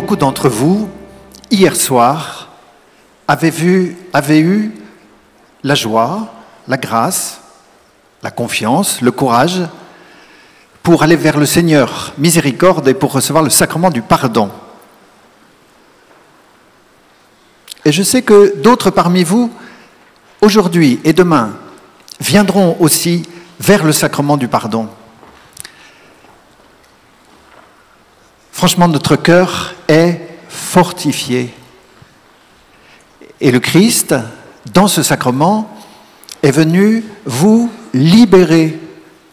Beaucoup d'entre vous, hier soir, avaient eu la joie, la grâce, la confiance, le courage pour aller vers le Seigneur miséricorde et pour recevoir le sacrement du pardon. Et je sais que d'autres parmi vous, aujourd'hui et demain, viendront aussi vers le sacrement du pardon. Franchement, notre cœur est fortifié. Et le Christ, dans ce sacrement, est venu vous libérer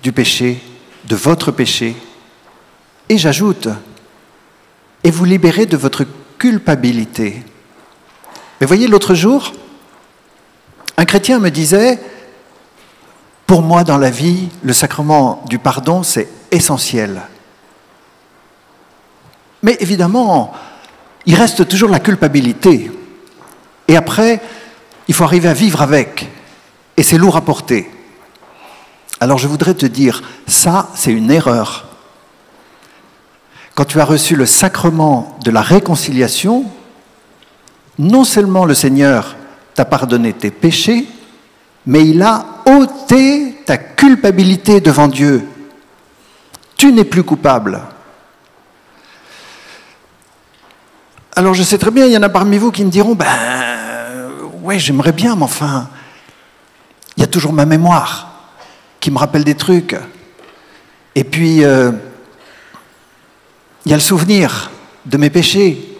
du péché, de votre péché. Et j'ajoute, et vous libérer de votre culpabilité. Mais voyez, l'autre jour, un chrétien me disait, pour moi dans la vie, le sacrement du pardon, c'est essentiel. Mais évidemment, il reste toujours la culpabilité. Et après, il faut arriver à vivre avec. Et c'est lourd à porter. Alors je voudrais te dire, ça, c'est une erreur. Quand tu as reçu le sacrement de la réconciliation, non seulement le Seigneur t'a pardonné tes péchés, mais il a ôté ta culpabilité devant Dieu. Tu n'es plus coupable. Alors je sais très bien, il y en a parmi vous qui me diront, ouais, j'aimerais bien, mais enfin, il y a toujours ma mémoire qui me rappelle des trucs. Et puis, il y a le souvenir de mes péchés.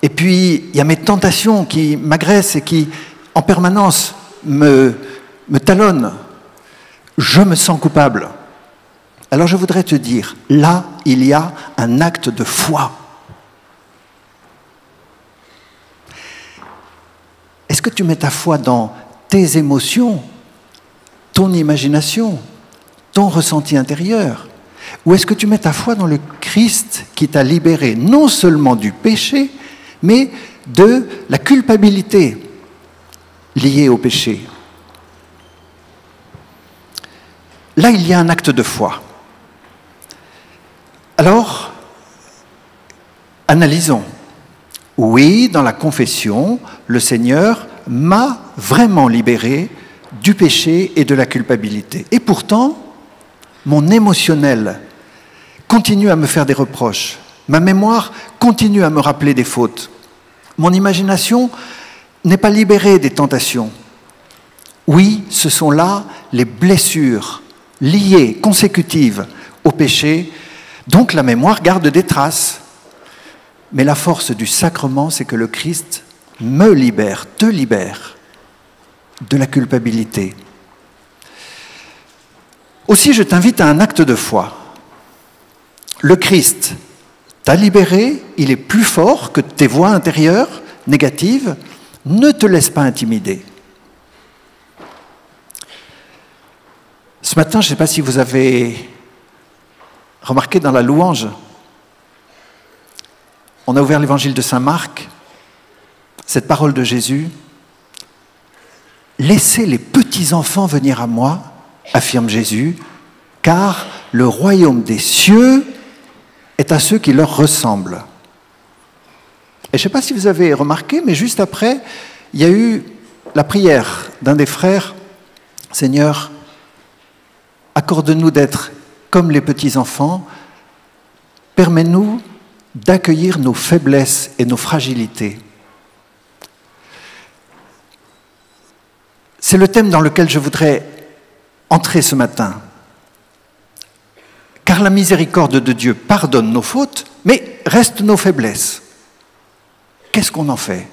Et puis, il y a mes tentations qui m'agressent et qui, en permanence, me talonnent. Je me sens coupable. Alors je voudrais te dire, là, il y a un acte de foi. Est-ce que tu mets ta foi dans tes émotions, ton imagination, ton ressenti intérieur? Ou est-ce que tu mets ta foi dans le Christ qui t'a libéré non seulement du péché, mais de la culpabilité liée au péché? Là, il y a un acte de foi. Alors, analysons. Oui, dans la confession, le Seigneur m'a vraiment libéré du péché et de la culpabilité. Et pourtant, mon émotionnel continue à me faire des reproches. Ma mémoire continue à me rappeler des fautes. Mon imagination n'est pas libérée des tentations. Oui, ce sont là les blessures liées, consécutives au péché, donc la mémoire garde des traces. Mais la force du sacrement, c'est que le Christ me libère, te libère de la culpabilité. Aussi, je t'invite à un acte de foi. Le Christ t'a libéré, il est plus fort que tes voix intérieures négatives. Ne te laisse pas intimider. Ce matin, je ne sais pas si vous avez remarqué dans la louange, on a ouvert l'évangile de Saint Marc, cette parole de Jésus. « Laissez les petits-enfants venir à moi, affirme Jésus, car le royaume des cieux est à ceux qui leur ressemblent. » Et je ne sais pas si vous avez remarqué, mais juste après, il y a eu la prière d'un des frères. « Seigneur, accorde-nous d'être comme les petits-enfants, permets-nous d'accueillir nos faiblesses et nos fragilités. » C'est le thème dans lequel je voudrais entrer ce matin. Car la miséricorde de Dieu pardonne nos fautes, mais reste nos faiblesses. Qu'est-ce qu'on en fait?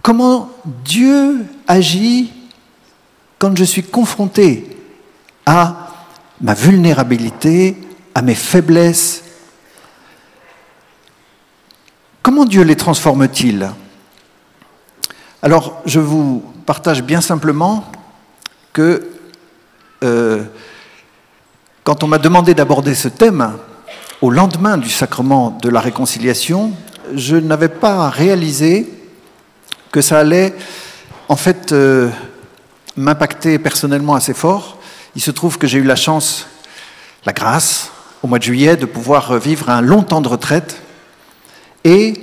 Comment Dieu agit quand je suis confronté à ma vulnérabilité, à mes faiblesses? Comment Dieu les transforme-t-il? Alors, je vous partage bien simplement que quand on m'a demandé d'aborder ce thème, au lendemain du sacrement de la réconciliation, je n'avais pas réalisé que ça allait, en fait, m'impacter personnellement assez fort. Il se trouve que j'ai eu la chance, la grâce, au mois de juillet, de pouvoir vivre un long temps de retraite. Et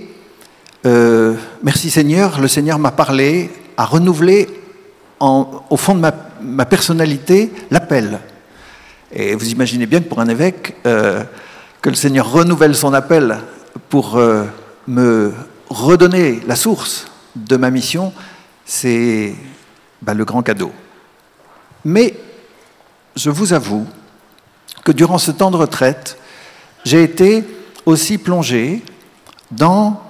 merci Seigneur, le Seigneur m'a parlé, a renouvelé au fond de ma personnalité l'appel. Et vous imaginez bien que pour un évêque, que le Seigneur renouvelle son appel pour me redonner la source de ma mission, c'est le grand cadeau. Mais je vous avoue que durant ce temps de retraite, j'ai été aussi plongé dans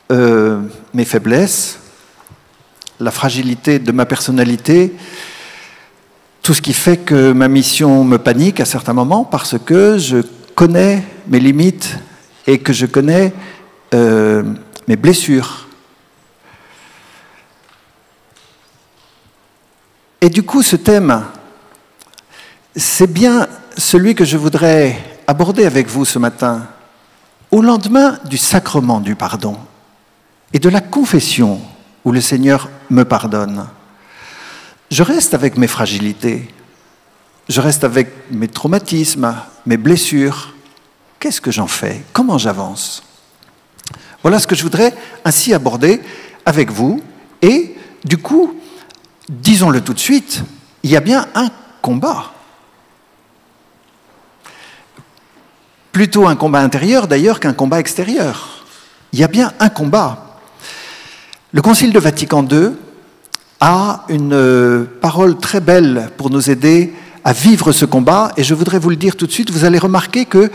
mes faiblesses, la fragilité de ma personnalité, tout ce qui fait que ma mission me panique à certains moments parce que je connais mes limites et que je connais mes blessures. Et du coup, ce thème, c'est bien celui que je voudrais aborder avec vous ce matin, au lendemain du sacrement du pardon et de la confession où le Seigneur me pardonne. Je reste avec mes fragilités, je reste avec mes traumatismes, mes blessures. Qu'est-ce que j'en fais? Comment j'avance? Voilà ce que je voudrais ainsi aborder avec vous. Et du coup, disons-le tout de suite, il y a bien un combat. Plutôt un combat intérieur d'ailleurs qu'un combat extérieur. Il y a bien un combat. Le Concile de Vatican II a une parole très belle pour nous aider à vivre ce combat, et je voudrais vous le dire tout de suite, vous allez remarquer que,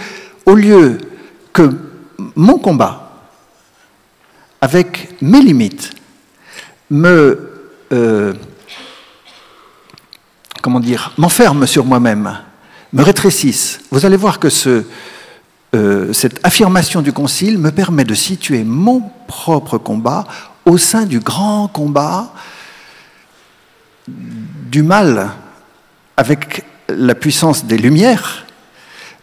au lieu que mon combat, avec mes limites, m'enferme sur moi-même, me rétrécisse, vous allez voir que cette affirmation du Concile me permet de situer mon propre combat au sein du grand combat du mal avec la puissance des Lumières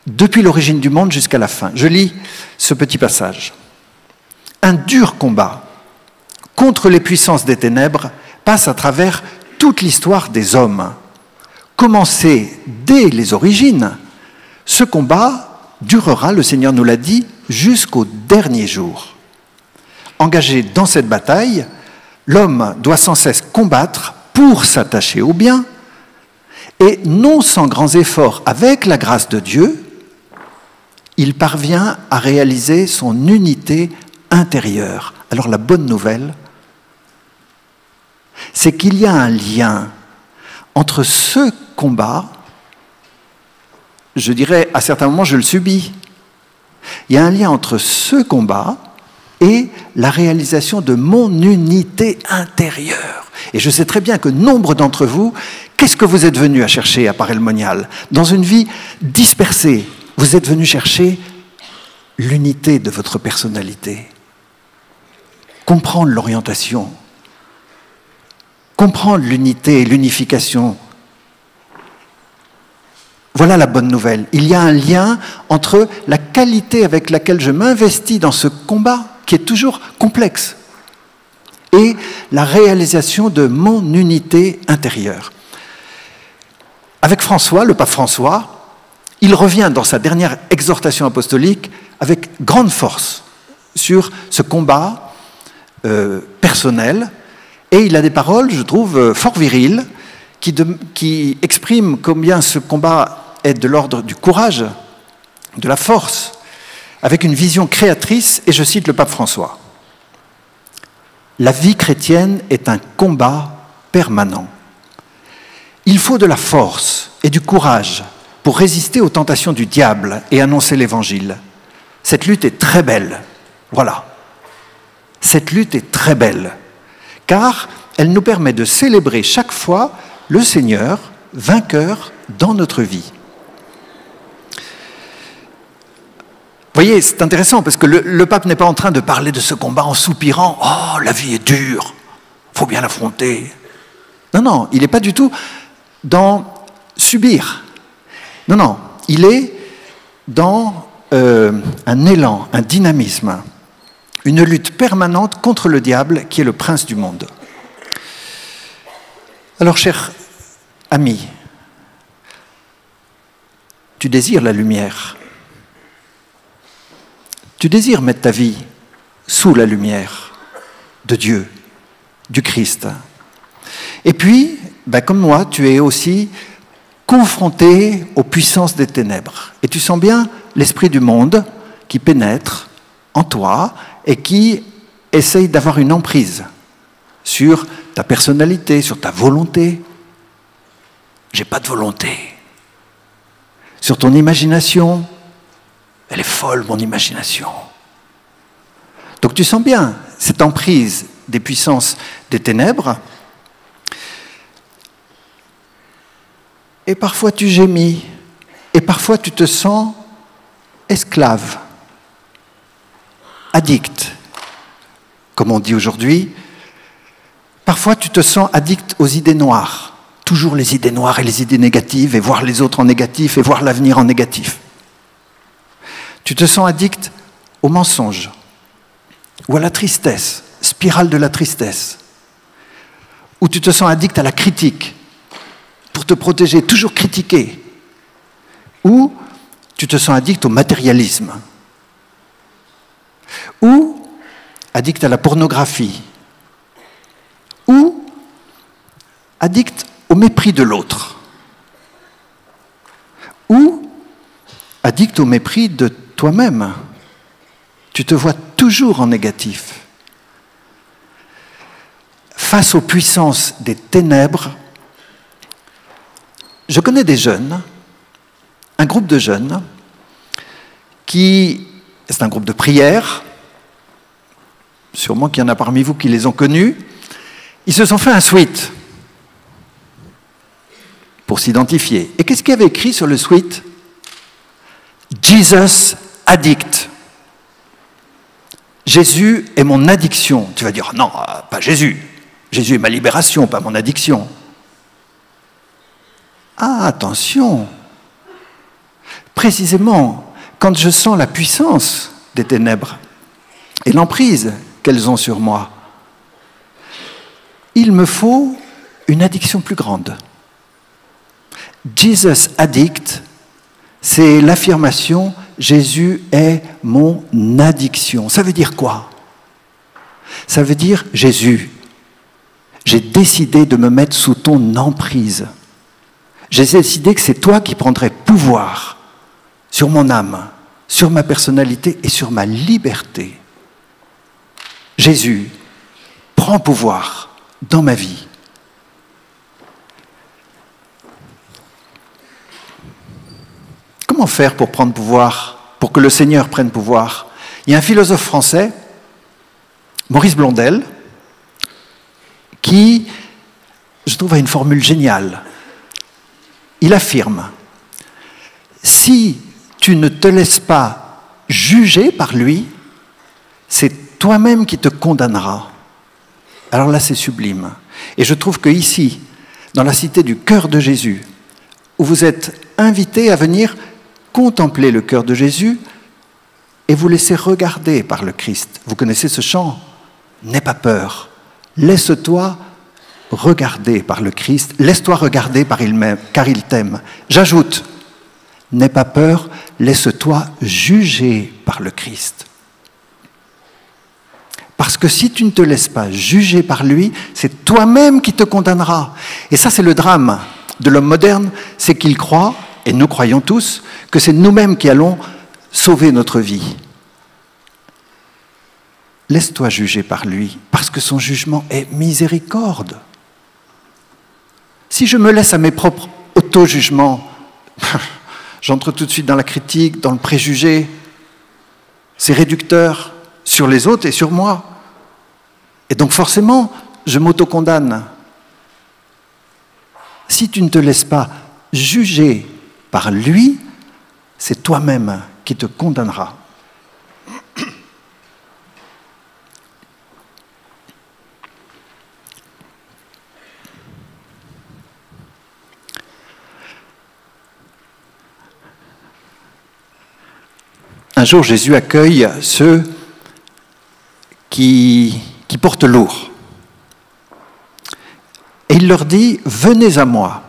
depuis l'origine du monde jusqu'à la fin. Je lis ce petit passage. Un dur combat contre les puissances des ténèbres passe à travers toute l'histoire des hommes. Commencé dès les origines, ce combat durera, le Seigneur nous l'a dit, jusqu'au dernier jour. Engagé dans cette bataille, l'homme doit sans cesse combattre pour s'attacher au bien, et non sans grands efforts avec la grâce de Dieu, il parvient à réaliser son unité intérieure. Alors la bonne nouvelle, c'est qu'il y a un lien entre ce combat, je dirais à certains moments je le subis, il y a un lien entre ce combat et la réalisation de mon unité intérieure. Et je sais très bien que nombre d'entre vous, qu'est-ce que vous êtes venus à chercher à Paray-le-Monial? Dans une vie dispersée, vous êtes venus chercher l'unité de votre personnalité, comprendre l'orientation, comprendre l'unité et l'unification. Voilà la bonne nouvelle. Il y a un lien entre la qualité avec laquelle je m'investis dans ce combat, qui est toujours complexe, et la réalisation de mon unité intérieure. Avec François, le pape François, il revient dans sa dernière exhortation apostolique avec grande force sur ce combat personnel, et il a des paroles, je trouve, fort viriles, qui expriment combien ce combat est de l'ordre du courage, de la force, avec une vision créatrice, et je cite le pape François. La vie chrétienne est un combat permanent. Il faut de la force et du courage pour résister aux tentations du diable et annoncer l'Évangile. Cette lutte est très belle. Voilà. Cette lutte est très belle, car elle nous permet de célébrer chaque fois le Seigneur vainqueur dans notre vie. Vous voyez, c'est intéressant parce que le pape n'est pas en train de parler de ce combat en soupirant « Oh, la vie est dure, il faut bien l'affronter ». Non, non, il n'est pas du tout dans subir. Non, non, il est dans un élan, un dynamisme, une lutte permanente contre le diable qui est le prince du monde. Alors, cher ami, tu désires la lumière. Tu désires mettre ta vie sous la lumière de Dieu, du Christ. Et puis, comme moi, tu es aussi confronté aux puissances des ténèbres. Et tu sens bien l'esprit du monde qui pénètre en toi et qui essaye d'avoir une emprise sur ta personnalité, sur ta volonté. J'ai pas de volonté. Sur ton imagination. Elle est folle, mon imagination. Donc tu sens bien cette emprise des puissances des ténèbres. Et parfois tu gémis. Et parfois tu te sens esclave, addict, comme on dit aujourd'hui. Parfois tu te sens addict aux idées noires. Toujours les idées noires et les idées négatives, et voir les autres en négatif, et voir l'avenir en négatif. Tu te sens addict au mensonge, ou à la tristesse, spirale de la tristesse. Ou tu te sens addict à la critique, pour te protéger, toujours critiquer. Ou tu te sens addict au matérialisme. Ou addict à la pornographie. Ou addict au mépris de l'autre. Ou addict au mépris de toi-même. Tu te vois toujours en négatif. Face aux puissances des ténèbres, je connais des jeunes, un groupe de jeunes, c'est un groupe de prière, sûrement qu'il y en a parmi vous qui les ont connus, ils se sont fait un sweat pour s'identifier. Et qu'est-ce qu'il y avait écrit sur le sweat? Jesus Addict. Jésus est mon addiction. Tu vas dire, non, pas Jésus. Jésus est ma libération, pas mon addiction. Ah, attention. Précisément, quand je sens la puissance des ténèbres et l'emprise qu'elles ont sur moi, il me faut une addiction plus grande. Jesus Addict, c'est l'affirmation « Jésus est mon addiction ». Ça veut dire quoi? Ça veut dire « Jésus, j'ai décidé de me mettre sous ton emprise. J'ai décidé que c'est toi qui prendrais pouvoir sur mon âme, sur ma personnalité et sur ma liberté. Jésus, prends pouvoir dans ma vie. » Comment faire pour prendre pouvoir, pour que le Seigneur prenne pouvoir? Il y a un philosophe français, Maurice Blondel, qui, je trouve, a une formule géniale. Il affirme, si tu ne te laisses pas juger par lui, c'est toi-même qui te condamneras. Alors là, c'est sublime. Et je trouve qu'ici, dans la cité du cœur de Jésus, où vous êtes invités à venir contempler le cœur de Jésus et vous laisser regarder par le Christ. Vous connaissez ce chant? N'aie pas peur. Laisse-toi regarder par le Christ. Laisse-toi regarder car il t'aime. J'ajoute, n'aie pas peur, laisse-toi juger par le Christ. Parce que si tu ne te laisses pas juger par lui, c'est toi-même qui te condamneras. Et ça, c'est le drame de l'homme moderne, c'est qu'il croit, et nous croyons tous, que c'est nous-mêmes qui allons sauver notre vie. Laisse-toi juger par lui, parce que son jugement est miséricorde. Si je me laisse à mes propres auto-jugements, j'entre tout de suite dans la critique, dans le préjugé. C'est réducteur sur les autres et sur moi. Et donc forcément, je m'auto-condamne. Si tu ne te laisses pas juger par lui, c'est toi-même qui te condamneras. Un jour, Jésus accueille ceux qui portent lourd. Et il leur dit, « Venez à moi,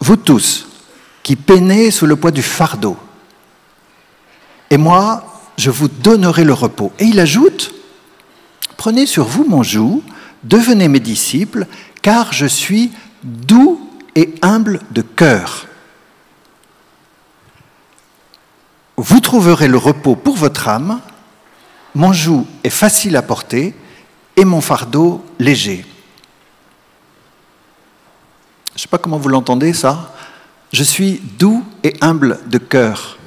vous tous, qui peinez sous le poids du fardeau. Et moi, je vous donnerai le repos. Et il ajoute, prenez sur vous mon joug, devenez mes disciples, car je suis doux et humble de cœur. Vous trouverez le repos pour votre âme, mon joug est facile à porter et mon fardeau léger. Je ne sais pas comment vous l'entendez ça. Je suis doux et humble de cœur.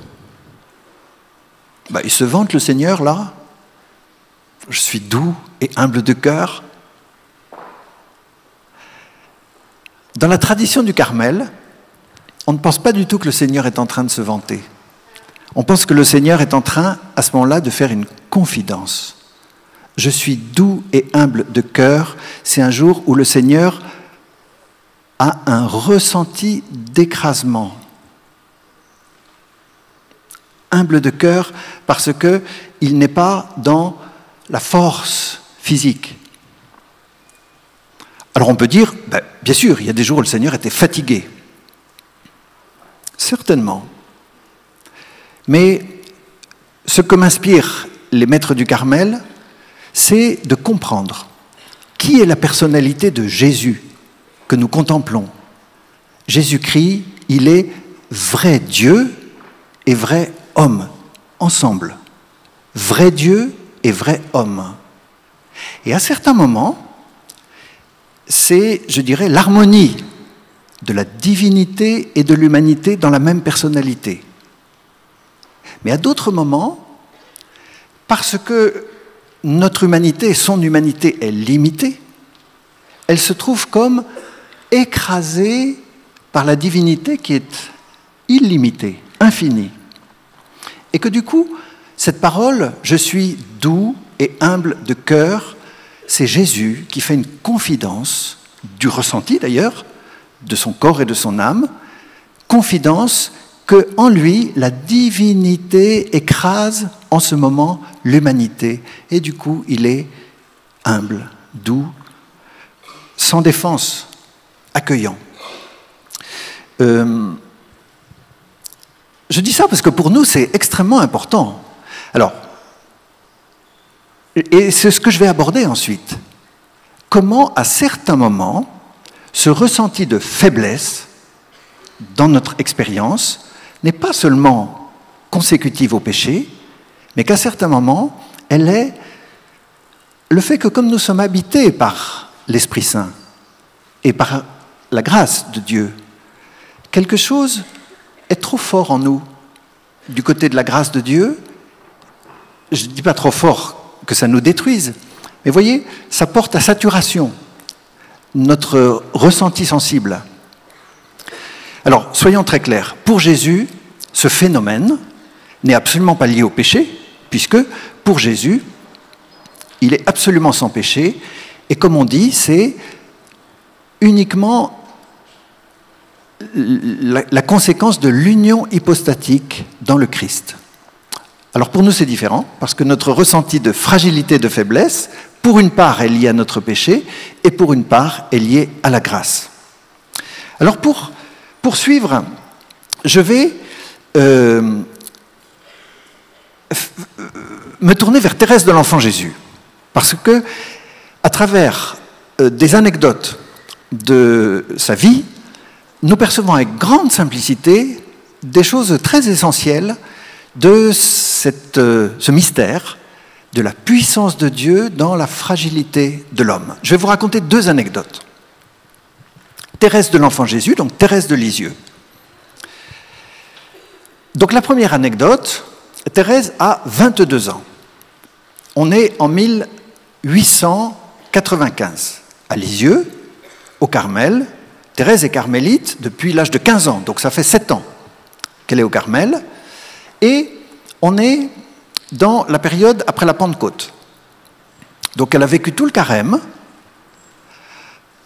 Il se vante le Seigneur là. Je suis doux et humble de cœur. Dans la tradition du Carmel, on ne pense pas du tout que le Seigneur est en train de se vanter. On pense que le Seigneur est en train, à ce moment-là, de faire une confidence. Je suis doux et humble de cœur. C'est un jour où le Seigneur a un ressenti d'écrasement. Humble de cœur parce qu'il n'est pas dans la force physique. Alors on peut dire, bien sûr, il y a des jours où le Seigneur était fatigué. Certainement. Mais ce que m'inspirent les maîtres du Carmel, c'est de comprendre qui est la personnalité de Jésus que nous contemplons. Jésus-Christ, il est vrai Dieu et vrai homme, ensemble. Vrai Dieu et vrai homme. Et à certains moments, c'est, je dirais, l'harmonie de la divinité et de l'humanité dans la même personnalité. Mais à d'autres moments, parce que notre humanité et son humanité est limitée, elle se trouve comme écrasée par la divinité qui est illimitée, infinie. Et que du coup, cette parole, je suis doux et humble de cœur, c'est Jésus qui fait une confidence, du ressenti d'ailleurs, de son corps et de son âme, confidence qu'en lui, la divinité écrase en ce moment l'humanité. Et du coup, il est humble, doux, sans défense, accueillant. Je dis ça parce que pour nous, c'est extrêmement important. Alors, et c'est ce que je vais aborder ensuite. Comment, à certains moments, ce ressenti de faiblesse dans notre expérience n'est pas seulement consécutive au péché, mais qu'à certains moments, elle est le fait que comme nous sommes habités par l'Esprit Saint et par la grâce de Dieu, quelque chose est trop fort en nous. Du côté de la grâce de Dieu, je ne dis pas trop fort que ça nous détruise, mais voyez, ça porte à saturation notre ressenti sensible. Alors, soyons très clairs, pour Jésus, ce phénomène n'est absolument pas lié au péché, puisque pour Jésus, il est absolument sans péché, et comme on dit, c'est uniquement la conséquence de l'union hypostatique dans le Christ. Alors pour nous c'est différent, parce que notre ressenti de fragilité, de faiblesse, pour une part est lié à notre péché, et pour une part est lié à la grâce. Alors pour poursuivre, je vais me tourner vers Thérèse de l'Enfant Jésus, parce que à travers des anecdotes de sa vie, nous percevons avec grande simplicité des choses très essentielles de ce mystère de la puissance de Dieu dans la fragilité de l'homme. Je vais vous raconter deux anecdotes. Thérèse de l'Enfant Jésus, donc Thérèse de Lisieux. Donc la première anecdote, Thérèse a 22 ans. On est en 1895 à Lisieux, au Carmel. Thérèse est carmélite depuis l'âge de 15 ans, donc ça fait 7 ans qu'elle est au Carmel. Et on est dans la période après la Pentecôte. Donc elle a vécu tout le carême.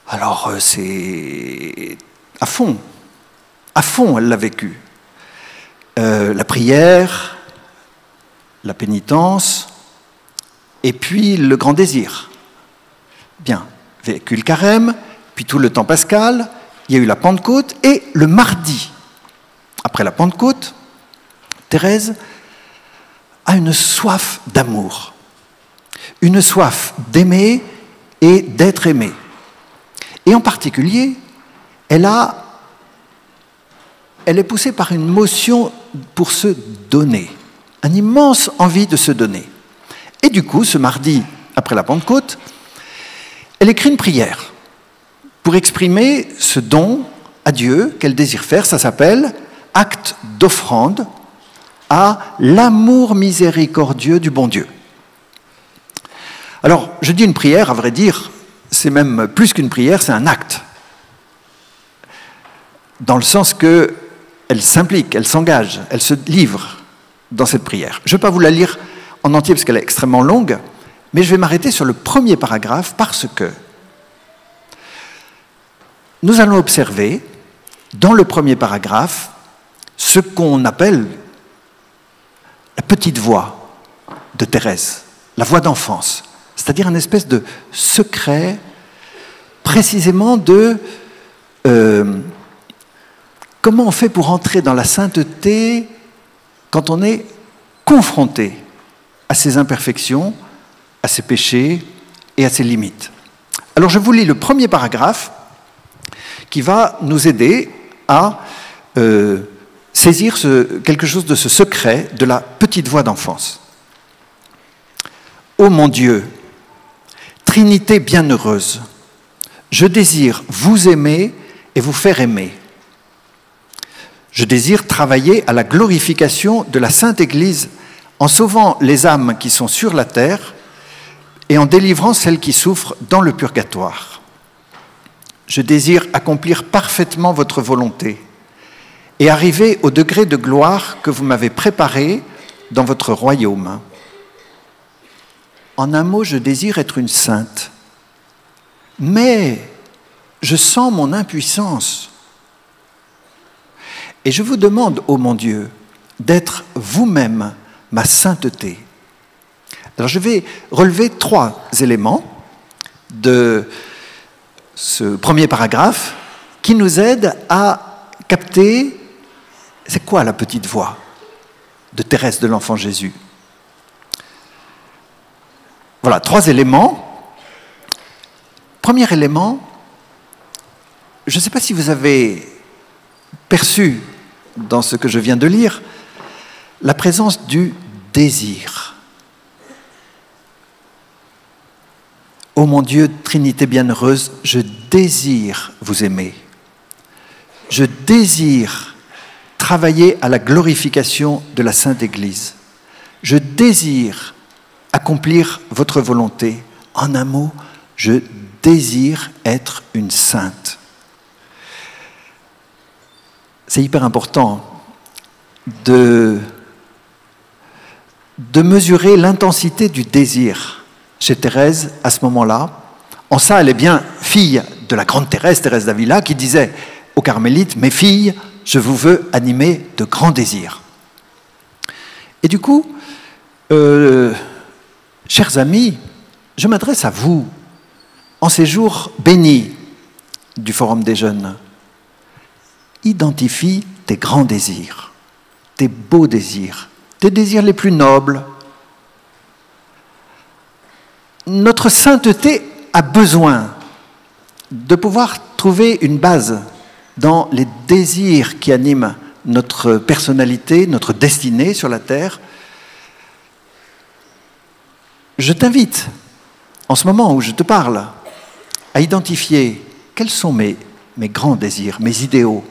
Alors c'est à fond elle l'a vécu. La prière, la pénitence, et puis le grand désir. Bien, vécu le carême, puis tout le temps pascal, il y a eu la Pentecôte, et le mardi, après la Pentecôte, Thérèse a une soif d'amour, une soif d'aimer et d'être aimée. Et en particulier, elle est poussée par une motion pour se donner, une immense envie de se donner. Et du coup, ce mardi, après la Pentecôte, elle écrit une prière pour exprimer ce don à Dieu qu'elle désire faire. Ça s'appelle « Acte d'offrande à l'amour miséricordieux du bon Dieu ». Alors, je dis une prière, à vrai dire, c'est même plus qu'une prière, c'est un acte. Dans le sens qu'elle s'implique, elle s'engage, elle se livre dans cette prière. Je ne vais pas vous la lire en entier parce qu'elle est extrêmement longue, mais je vais m'arrêter sur le premier paragraphe parce que nous allons observer dans le premier paragraphe ce qu'on appelle la petite voix de Thérèse, la voix d'enfance, c'est-à-dire une espèce de secret précisément de comment on fait pour entrer dans la sainteté quand on est confronté à ses imperfections, à ses péchés et à ses limites. Alors je vous lis le premier paragraphe qui va nous aider à saisir quelque chose de ce secret de la petite voix d'enfance. Ô mon Dieu, Trinité bienheureuse, je désire vous aimer et vous faire aimer. Je désire travailler à la glorification de la Sainte Église en sauvant les âmes qui sont sur la terre et en délivrant celles qui souffrent dans le purgatoire. Je désire accomplir parfaitement votre volonté et arriver au degré de gloire que vous m'avez préparé dans votre royaume. En un mot, je désire être une sainte. Mais je sens mon impuissance. Et je vous demande, ô mon Dieu, d'être vous-même ma sainteté. Alors je vais relever 3 éléments de ce premier paragraphe qui nous aident à capter c'est quoi la petite voix de Thérèse de l'Enfant Jésus. Voilà, 3 éléments. Premier élément, je ne sais pas si vous avez perçu dans ce que je viens de lire la présence du désir. Ô mon Dieu, Trinité bienheureuse, je désire vous aimer. Je désire travailler à la glorification de la Sainte Église. Je désire accomplir votre volonté. En un mot, je désire être une sainte. C'est hyper important de mesurer l'intensité du désir chez Thérèse à ce moment-là. En ça, elle est bien fille de la grande Thérèse, Thérèse d'Avila, qui disait aux Carmélites « Mes filles, je vous veux animer de grands désirs. » Et du coup, chers amis, je m'adresse à vous en ces jours bénis du Forum des Jeunes. Identifie tes grands désirs, tes beaux désirs, tes désirs les plus nobles. Notre sainteté a besoin de pouvoir trouver une base dans les désirs qui animent notre personnalité, notre destinée sur la terre. Je t'invite, en ce moment où je te parle, à identifier quels sont mes grands désirs, mes idéaux.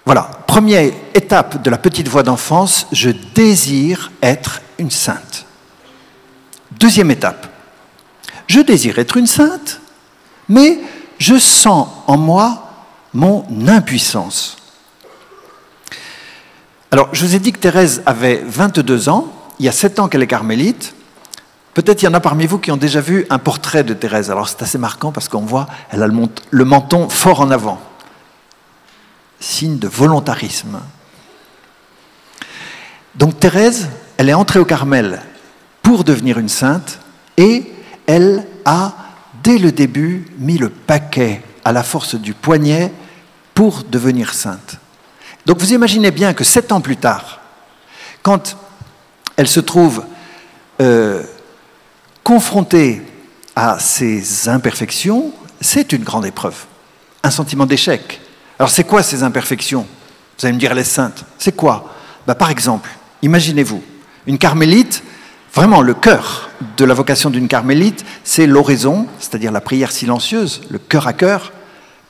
Voilà, première étape de la petite voix d'enfance, je désire être une sainte. Deuxième étape, je désire être une sainte, mais je sens en moi mon impuissance. Alors, je vous ai dit que Thérèse avait 22 ans, il y a 7 ans qu'elle est carmélite. Peut-être il y en a parmi vous qui ont déjà vu un portrait de Thérèse. Alors c'est assez marquant parce qu'on voit, elle a le menton fort en avant. Signe de volontarisme. Donc Thérèse, elle est entrée au Carmel pour devenir une sainte et elle a, dès le début, mis le paquet à la force du poignet pour devenir sainte. Donc vous imaginez bien que 7 ans plus tard, quand elle se trouve confrontée à ces imperfections, c'est une grande épreuve, un sentiment d'échec. Alors c'est quoi ces imperfections? Vous allez me dire les saintes. C'est quoi? Par exemple, imaginez-vous, une carmélite, vraiment le cœur de la vocation d'une carmélite, c'est l'oraison, c'est-à-dire la prière silencieuse, le cœur à cœur,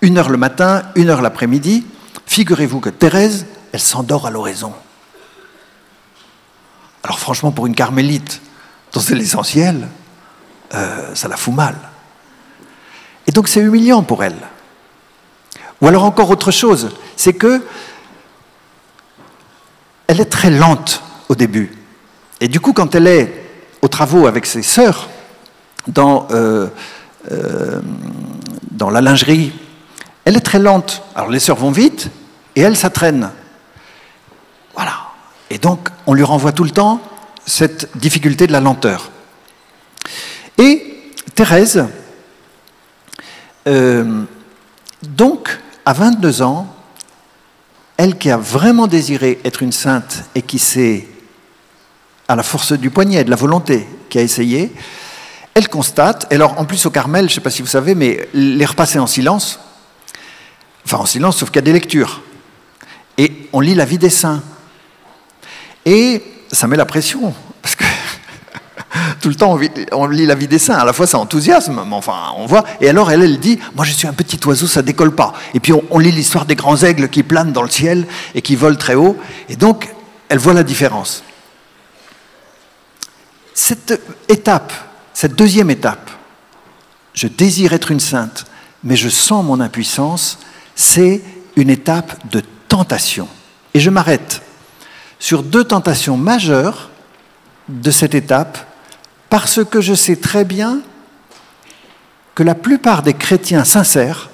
1 heure le matin, 1 heure l'après-midi. Figurez-vous que Thérèse, elle s'endort à l'oraison. Alors franchement, pour une carmélite, dont c'est l'essentiel, ça la fout mal. Et donc c'est humiliant pour elle. Ou alors encore autre chose, c'est que elle est très lente au début. Et du coup, quand elle est aux travaux avec ses sœurs, dans la lingerie, elle est très lente. Alors les sœurs vont vite, et elle, ça traîne. Voilà. Et donc, on lui renvoie tout le temps cette difficulté de la lenteur. Et Thérèse, donc, à 22 ans, elle qui a vraiment désiré être une sainte et qui s'est, à la force du poignet, de la volonté, qui a essayé, elle constate, et alors en plus au Carmel, je ne sais pas si vous savez, mais les repas c'est en silence, enfin en silence sauf qu'il y a des lectures, et on lit la vie des saints. Et ça met la pression, parce que tout le temps on lit la vie des saints, à la fois ça enthousiasme, mais enfin on voit, et alors elle dit, moi je suis un petit oiseau, ça décolle pas. Et puis on lit l'histoire des grands aigles qui planent dans le ciel et qui volent très haut, et donc elle voit la différence. Cette étape, cette deuxième étape, je désire être une sainte, mais je sens mon impuissance, c'est une étape de tentation. Et je m'arrête sur 2 tentations majeures de cette étape, parce que je sais très bien que la plupart des chrétiens sincères,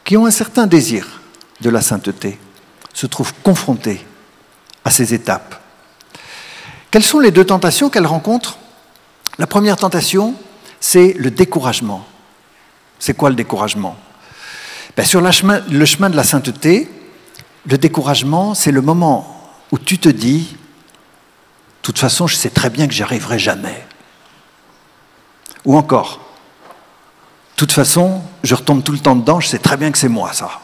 qui ont un certain désir de la sainteté, se trouvent confrontés à ces étapes. Quelles sont les 2 tentations qu'elle rencontre? La première tentation, c'est le découragement. C'est quoi le découragement? Sur le chemin de la sainteté, le découragement, c'est le moment où tu te dis, de toute façon, je sais très bien que j'y arriverai jamais. Ou encore, de toute façon, je retombe tout le temps dedans, je sais très bien que c'est moi, ça.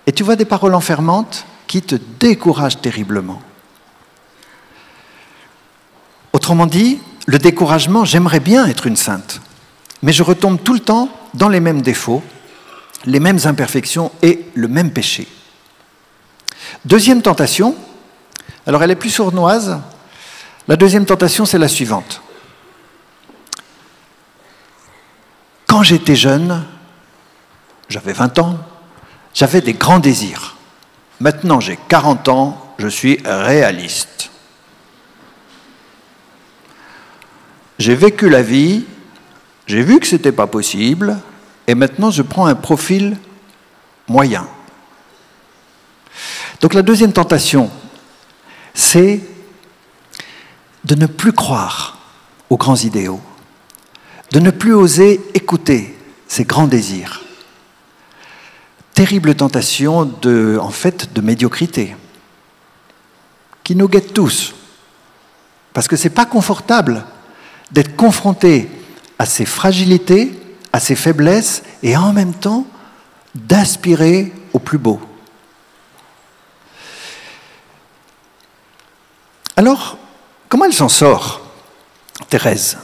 Et tu vois des paroles enfermantes qui te découragent terriblement. Autrement dit, le découragement, j'aimerais bien être une sainte, mais je retombe tout le temps dans les mêmes défauts, les mêmes imperfections et le même péché. Deuxième tentation, alors elle est plus sournoise, la deuxième tentation c'est la suivante. Quand j'étais jeune, j'avais 20 ans, j'avais des grands désirs. Maintenant j'ai 40 ans, je suis réaliste. J'ai vécu la vie, j'ai vu que ce n'était pas possible, et maintenant je prends un profil moyen. Donc la deuxième tentation, c'est de ne plus croire aux grands idéaux, de ne plus oser écouter ces grands désirs. Terrible tentation de médiocrité, qui nous guette tous, parce que ce n'est pas confortable d'être confronté à ces fragilités, à ces faiblesses, et en même temps d'aspirer au plus beau. Alors, comment elle s'en sort, Thérèse?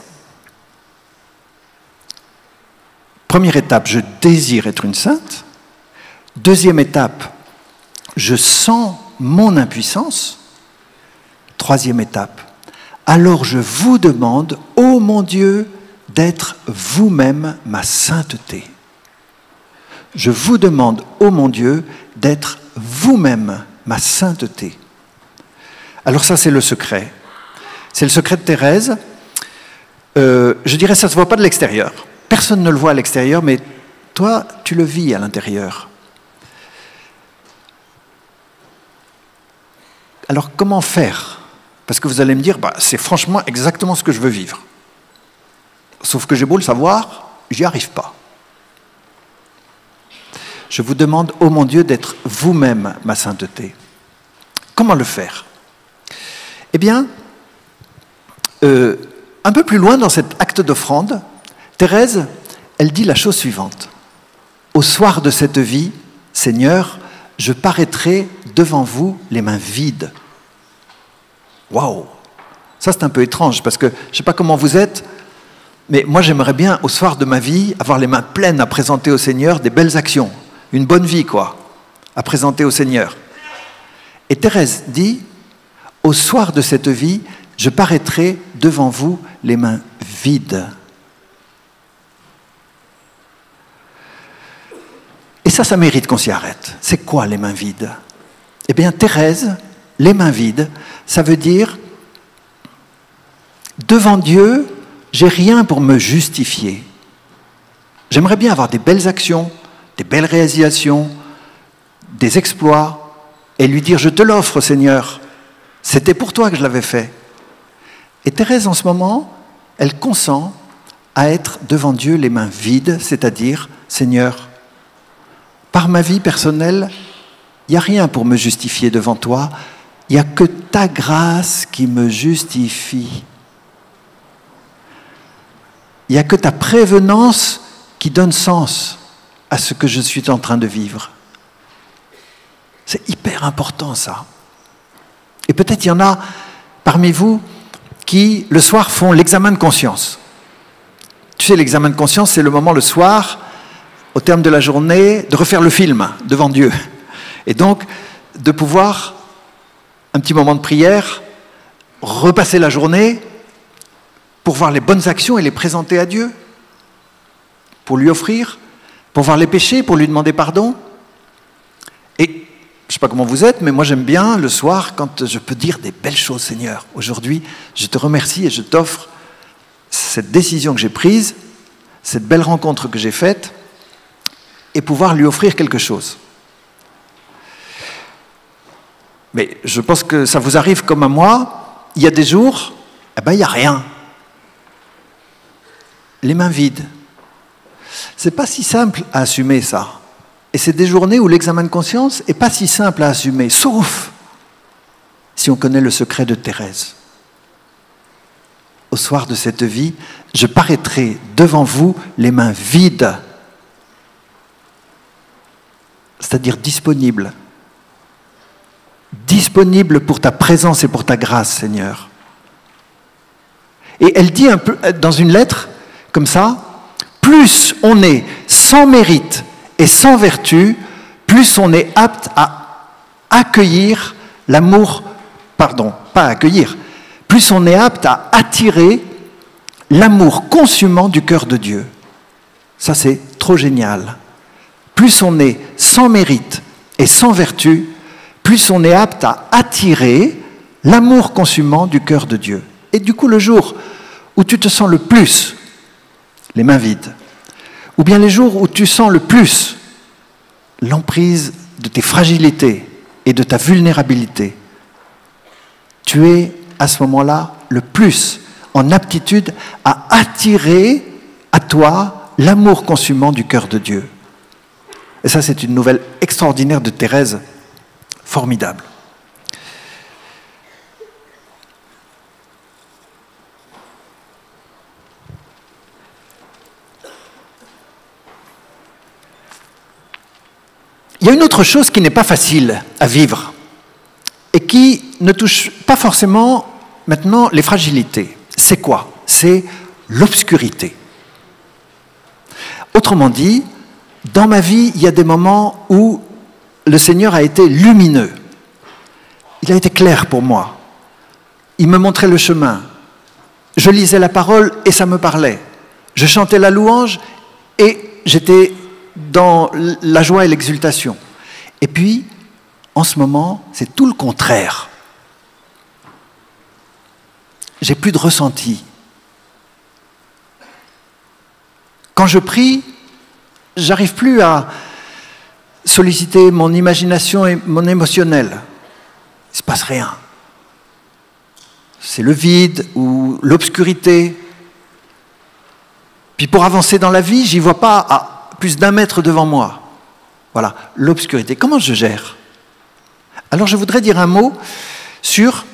Première étape, je désire être une sainte. Deuxième étape, je sens mon impuissance. Troisième étape, alors je vous demande, ô mon Dieu, d'être vous-même ma sainteté. Je vous demande, ô mon Dieu, d'être vous-même ma sainteté. Alors ça, c'est le secret. C'est le secret de Thérèse. Je dirais, ça ne se voit pas de l'extérieur. Personne ne le voit à l'extérieur, mais toi, tu le vis à l'intérieur. Alors, comment faire? Parce que vous allez me dire, c'est franchement exactement ce que je veux vivre. Sauf que j'ai beau le savoir, j'y arrive pas. Je vous demande, ô mon Dieu, d'être vous-même ma sainteté. Comment le faire? Eh bien, un peu plus loin dans cet acte d'offrande, Thérèse, elle dit la chose suivante. Au soir de cette vie, Seigneur, je paraîtrai devant vous les mains vides. Waouh! Ça, c'est un peu étrange, parce que je ne sais pas comment vous êtes, mais moi, j'aimerais bien, au soir de ma vie, avoir les mains pleines à présenter au Seigneur des belles actions. Une bonne vie, quoi, à présenter au Seigneur. Et Thérèse dit, au soir de cette vie, je paraîtrai devant vous les mains vides. Et ça mérite qu'on s'y arrête. C'est quoi les mains vides? Eh bien, Thérèse, les mains vides, ça veut dire, devant Dieu, j'ai rien pour me justifier. J'aimerais bien avoir des belles actions, des belles réalisations, des exploits, et lui dire, je te l'offre, Seigneur. C'était pour toi que je l'avais fait. Et Thérèse, en ce moment, elle consent à être devant Dieu les mains vides, c'est-à-dire, Seigneur, par ma vie personnelle, il n'y a rien pour me justifier devant toi, il n'y a que ta grâce qui me justifie. Il n'y a que ta prévenance qui donne sens à ce que je suis en train de vivre. C'est hyper important, ça. Et peut-être il y en a parmi vous qui, le soir, font l'examen de conscience. Tu sais, l'examen de conscience, c'est le moment, le soir, au terme de la journée, de refaire le film devant Dieu. Et donc, de pouvoir, un petit moment de prière, repasser la journée pour voir les bonnes actions et les présenter à Dieu, pour lui offrir, pour voir les péchés, pour lui demander pardon. Et je ne sais pas comment vous êtes, mais moi j'aime bien le soir quand je peux dire des belles choses, Seigneur. Aujourd'hui, je te remercie et je t'offre cette décision que j'ai prise, cette belle rencontre que j'ai faite, et pouvoir lui offrir quelque chose. Mais je pense que ça vous arrive comme à moi, il y a des jours, eh ben, il n'y a rien. Les mains vides. C'est pas si simple à assumer ça. Et c'est des journées où l'examen de conscience n'est pas si simple à assumer, sauf si on connaît le secret de Thérèse. Au soir de cette vie, je paraîtrai devant vous les mains vides, c'est-à-dire disponible. Disponible pour ta présence et pour ta grâce, Seigneur. Et elle dit un peu dans une lettre, comme ça, plus on est sans mérite et sans vertu, plus on est apte à accueillir l'amour, pardon, pas accueillir, plus on est apte à attirer l'amour consumant du cœur de Dieu. Ça, c'est trop génial. Plus on est sans mérite et sans vertu, plus on est apte à attirer l'amour consumant du cœur de Dieu. Et du coup, le jour où tu te sens le plus les mains vides, ou bien les jours où tu sens le plus l'emprise de tes fragilités et de ta vulnérabilité, tu es à ce moment-là le plus en aptitude à attirer à toi l'amour consumant du cœur de Dieu. Et ça, c'est une nouvelle extraordinaire de Thérèse, formidable. Il y a une autre chose qui n'est pas facile à vivre et qui ne touche pas forcément maintenant les fragilités. C'est quoi? C'est l'obscurité. Autrement dit, dans ma vie, il y a des moments où le Seigneur a été lumineux. Il a été clair pour moi. Il me montrait le chemin. Je lisais la parole et ça me parlait. Je chantais la louange et j'étais dans la joie et l'exultation. Et puis, en ce moment, c'est tout le contraire. J'ai plus de ressenti. Quand je prie, j'arrive plus à solliciter mon imagination et mon émotionnel. Il ne se passe rien. C'est le vide ou l'obscurité. Puis pour avancer dans la vie, j'y vois pas à plus d'1 mètre devant moi. Voilà, l'obscurité. Comment je gère? Alors je voudrais dire un mot sur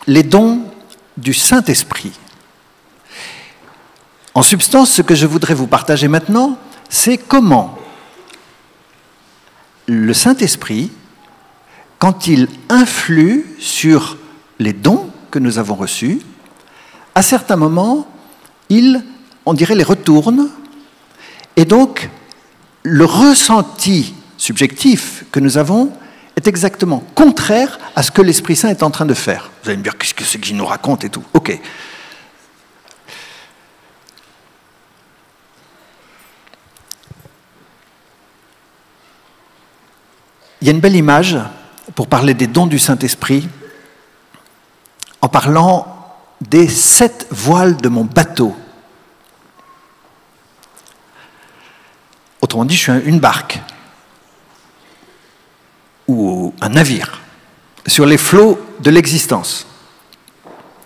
les dons du Saint-Esprit. En substance, ce que je voudrais vous partager maintenant, c'est comment le Saint-Esprit, quand il influe sur les dons que nous avons reçus, à certains moments, il, on dirait, les retourne, et donc le ressenti subjectif que nous avons est exactement contraire à ce que l'Esprit Saint est en train de faire. Vous allez me dire, qu'est-ce que c'est qu'il nous raconte et tout? Ok. Il y a une belle image pour parler des dons du Saint-Esprit en parlant des 7 voiles de mon bateau. Autrement dit, je suis une barque ou un navire sur les flots de l'existence.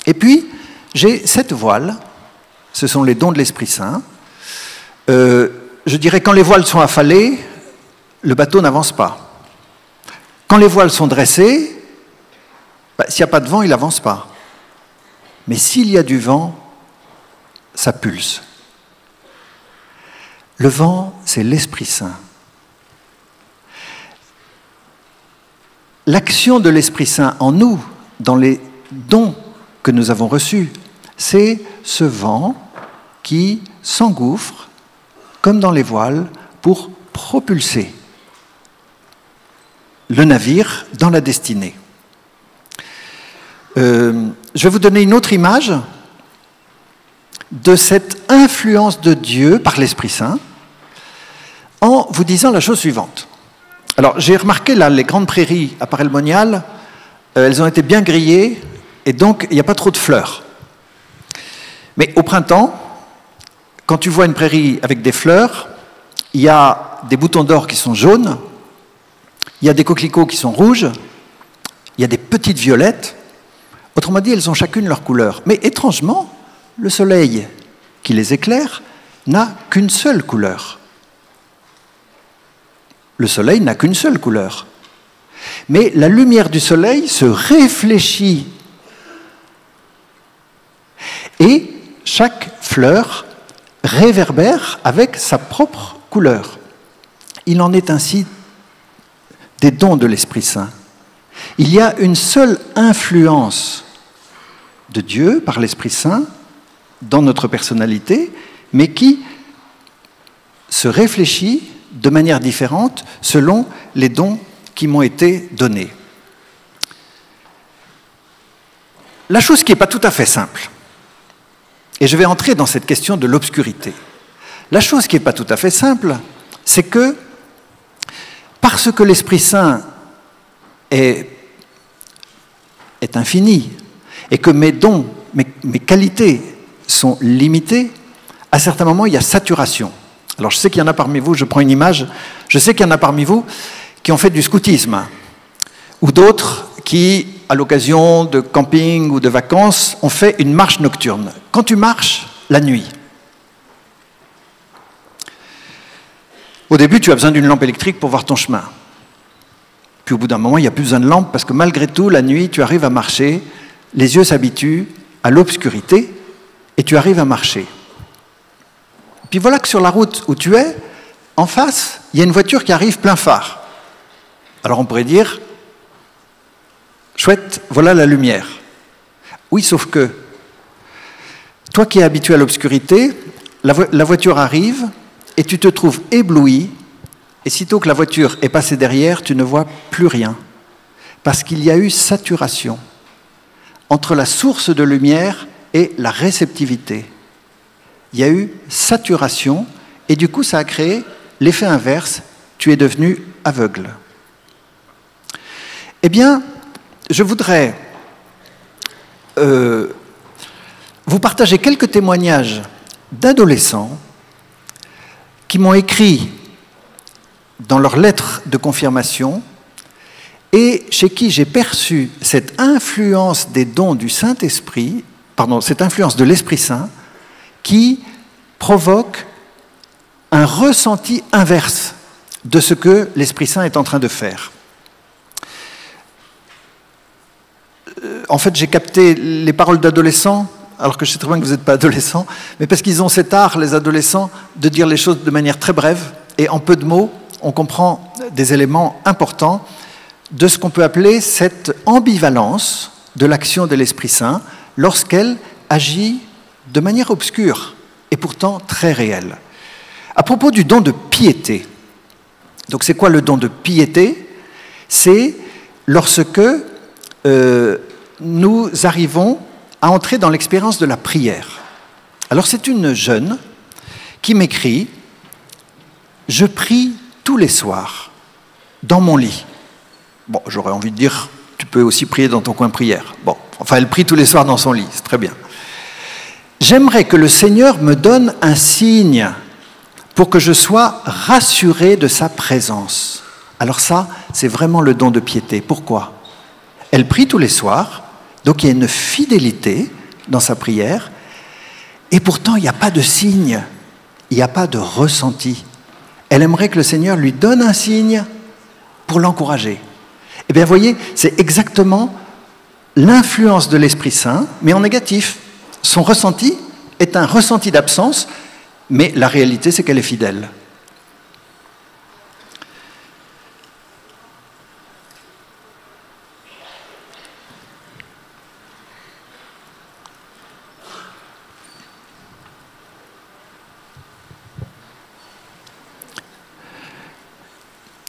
Et puis, j'ai 7 voiles, ce sont les dons de l'Esprit Saint. Je dirais, quand les voiles sont affalées, le bateau n'avance pas. Quand les voiles sont dressées, s'il n'y a pas de vent, il n'avance pas. Mais s'il y a du vent, ça pulse. Le vent, c'est l'Esprit Saint. L'action de l'Esprit Saint en nous, dans les dons que nous avons reçus, c'est ce vent qui s'engouffre, comme dans les voiles, pour propulser le navire dans la destinée. Je vais vous donner une autre image de cette influence de Dieu par l'Esprit Saint en vous disant la chose suivante. Alors, j'ai remarqué là, les grandes prairies à Paray-le-Monial, elles ont été bien grillées et donc il n'y a pas trop de fleurs. Mais au printemps, quand tu vois une prairie avec des fleurs, il y a des boutons d'or qui sont jaunes, il y a des coquelicots qui sont rouges, il y a des petites violettes. Autrement dit, elles ont chacune leur couleur. Mais étrangement, le soleil qui les éclaire n'a qu'une seule couleur. Le soleil n'a qu'une seule couleur. Mais la lumière du soleil se réfléchit. Et chaque fleur réverbère avec sa propre couleur. Il en est ainsi des dons de l'Esprit Saint. Il y a une seule influence de Dieu par l'Esprit Saint dans notre personnalité, mais qui se réfléchit de manière différente selon les dons qui m'ont été donnés. La chose qui n'est pas tout à fait simple, et je vais entrer dans cette question de l'obscurité, la chose qui n'est pas tout à fait simple, c'est que parce que l'Esprit Saint est infini et que mes dons, mes qualités sont limitées, à certains moments, il y a saturation. Alors, je sais qu'il y en a parmi vous, je prends une image, je sais qu'il y en a parmi vous qui ont fait du scoutisme, ou d'autres qui, à l'occasion de camping ou de vacances, ont fait une marche nocturne. Quand tu marches la nuit, au début, tu as besoin d'une lampe électrique pour voir ton chemin. Puis au bout d'un moment, il n'y a plus besoin de lampe parce que malgré tout, la nuit, tu arrives à marcher, les yeux s'habituent à l'obscurité et tu arrives à marcher. Puis voilà que sur la route où tu es, en face, il y a une voiture qui arrive plein phare. Alors on pourrait dire, chouette, voilà la lumière. Oui, sauf que toi qui es habitué à l'obscurité, la voiture arrive et tu te trouves ébloui, et sitôt que la voiture est passée derrière, tu ne vois plus rien. Parce qu'il y a eu saturation entre la source de lumière et la réceptivité. Il y a eu saturation, et du coup ça a créé l'effet inverse, tu es devenu aveugle. Eh bien, je voudrais vous partager quelques témoignages d'adolescents qui m'ont écrit dans leurs lettres de confirmation et chez qui j'ai perçu cette influence des dons du Saint-Esprit, pardon, cette influence de l'Esprit Saint qui provoque un ressenti inverse de ce que l'Esprit Saint est en train de faire. En fait, j'ai capté les paroles d'adolescents, alors que je sais très bien que vous n'êtes pas adolescents, mais parce qu'ils ont cet art, les adolescents, de dire les choses de manière très brève, et en peu de mots, on comprend des éléments importants de ce qu'on peut appeler cette ambivalence de l'action de l'Esprit Saint lorsqu'elle agit de manière obscure et pourtant très réelle. À propos du don de piété, donc c'est quoi le don de piété? C'est lorsque nous arrivons à entrer dans l'expérience de la prière. Alors c'est une jeune qui m'écrit « Je prie tous les soirs dans mon lit ». Bon, j'aurais envie de dire « Tu peux aussi prier dans ton coin prière ». Bon, enfin elle prie tous les soirs dans son lit, c'est très bien. J'aimerais que le Seigneur me donne un signe pour que je sois rassuré de sa présence. Alors ça, c'est vraiment le don de piété. Pourquoi? Elle prie tous les soirs, donc il y a une fidélité dans sa prière, et pourtant il n'y a pas de signe, il n'y a pas de ressenti. Elle aimerait que le Seigneur lui donne un signe pour l'encourager. Eh bien, vous voyez, c'est exactement l'influence de l'Esprit Saint, mais en négatif. Son ressenti est un ressenti d'absence, mais la réalité, c'est qu'elle est fidèle.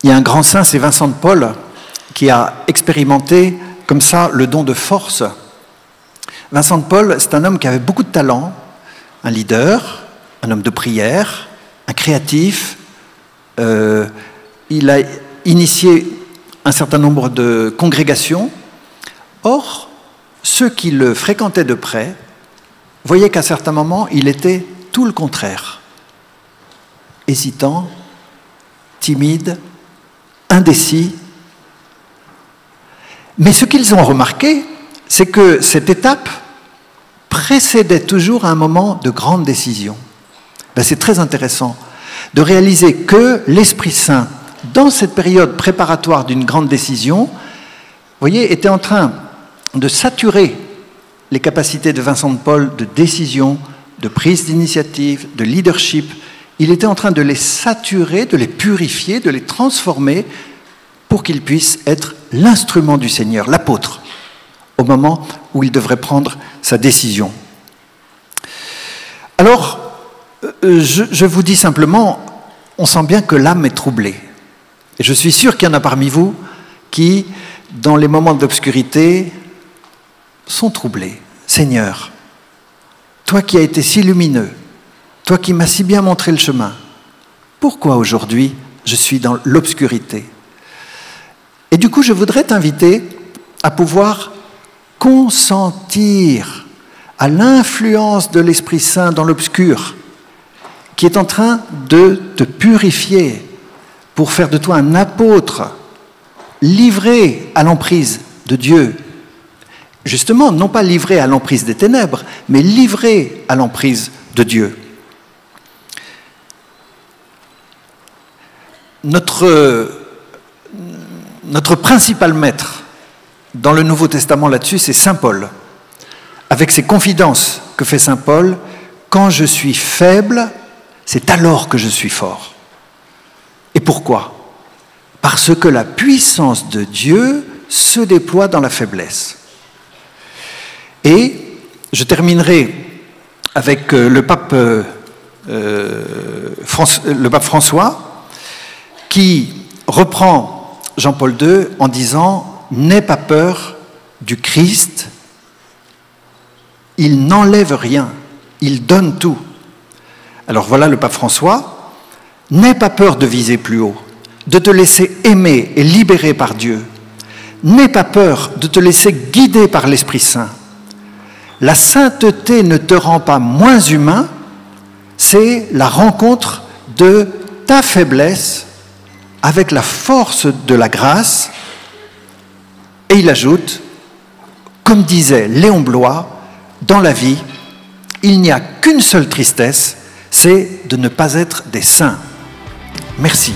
Il y a un grand saint, c'est Vincent de Paul, qui a expérimenté comme ça le don de force. Vincent de Paul, c'est un homme qui avait beaucoup de talent, un leader, un homme de prière, un créatif. Il a initié un certain nombre de congrégations. Or, ceux qui le fréquentaient de près voyaient qu'à certains moments, il était tout le contraire. Hésitant, timide, indécis. Mais ce qu'ils ont remarqué, c'est que cette étape précédait toujours un moment de grande décision. Ben, c'est très intéressant de réaliser que l'Esprit Saint, dans cette période préparatoire d'une grande décision, vous voyez, était en train de saturer les capacités de Vincent de Paul de décision, de prise d'initiative, de leadership. Il était en train de les saturer, de les purifier, de les transformer pour qu'ils puissent être l'instrument du Seigneur, l'apôtre, au moment où il devrait prendre sa décision. Alors, je vous dis simplement, on sent bien que l'âme est troublée. Et je suis sûr qu'il y en a parmi vous qui, dans les moments d'obscurité, sont troublés. Seigneur, toi qui as été si lumineux, toi qui m'as si bien montré le chemin, pourquoi aujourd'hui je suis dans l'obscurité? Et du coup, je voudrais t'inviter à pouvoir consentir à l'influence de l'Esprit Saint dans l'obscur, qui est en train de te purifier pour faire de toi un apôtre livré à l'emprise de Dieu. Justement, non pas livré à l'emprise des ténèbres, mais livré à l'emprise de Dieu. Notre principal maître dans le Nouveau Testament là-dessus, c'est saint Paul. Avec ses confidences que fait saint Paul, quand je suis faible, c'est alors que je suis fort. Et pourquoi? Parce que la puissance de Dieu se déploie dans la faiblesse. Et je terminerai avec le pape François, qui reprend Jean-Paul II en disant « N'aie pas peur du Christ, il n'enlève rien, il donne tout. » Alors voilà le pape François, « N'aie pas peur de viser plus haut, de te laisser aimer et libérer par Dieu. N'aie pas peur de te laisser guider par l'Esprit Saint. La sainteté ne te rend pas moins humain, c'est la rencontre de ta faiblesse avec la force de la grâce. » Et il ajoute, comme disait Léon Bloy, dans la vie, il n'y a qu'une seule tristesse, c'est de ne pas être des saints. Merci.